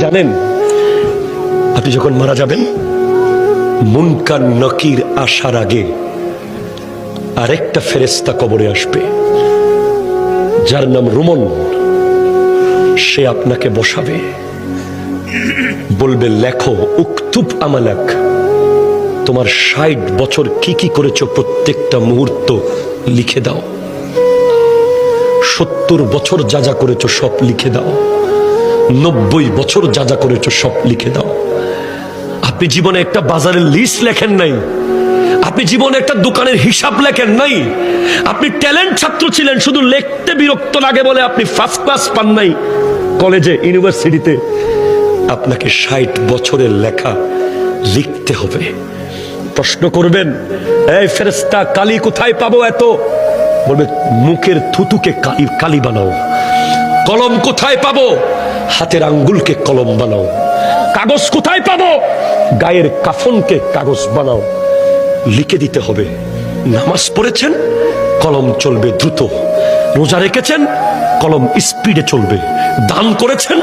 জানেন, আপনি যখন মারা যাবেন, মুনকার নকির আসার আগে আরেকটা ফেরেশতা কবরে আসবে, যার নাম রুমন। সে আপনাকে বসাবে, বলবে লেখো, উকতুব আমালাক, তোমার ৬০ বছর কি কি করেছো প্রত্যেকটা মুহূর্ত লিখে দাও। ৭০ বছর যা যা করেছো সব লিখে দাও। ৯০ বছর যা যা করেছো সব লিখে দাও। আপনি জীবনে একটা বাজারের লিস্ট লেখেন নাই, আপনি জীবনে একটা দোকানের হিসাব লেখেন নাই, আপনি ট্যালেন্ট ছাত্র ছিলেন, শুধু লিখতে বিরক্ত লাগে বলে আপনি ফার্স্ট ক্লাস পান নাই কলেজে, ইউনিভার্সিটিতে। আপনাকে ৬০ বছরের লেখা লিখতে হবে। প্রশ্ন করবেন, এই ফেরেশতা, কালি কোথায় পাবো এত? বলবে মুখের থুতুকে কালি বানাও। কলম কোথায় পাবো? হাতের আঙ্গুলকে কলম বানাও। কাগজ কোথায় পাবো? গায়ের কাফনকে কাগজ বানাও। লিখে দিতে হবে। নামাজ পড়েছেন, কলম চলবে দ্রুত। রোজা রেখেছেন, কলম স্পিডে চলবে। দান করেছেন,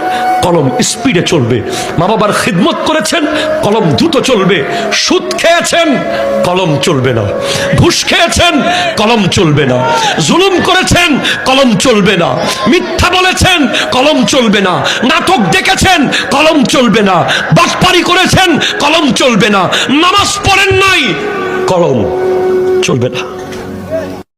কলম স্পিডে চলবে। মা বাবার খিদমত করেছেন, কলম দ্রুত চলবে। সুদ খেয়েছেন, কলম চলবে না। ঘুষ খেয়েছেন, কলম চলবে না। জুলুম করেছেন, কলম চলবে না। মিথ্যা বলেছেন, কলম চলবে না। নাটক দেখেছেন, কলম চলবে না। বাটপারি করেছেন, কলম চলবে না। নামাজ পড়েন নাই, কলম চলবে না।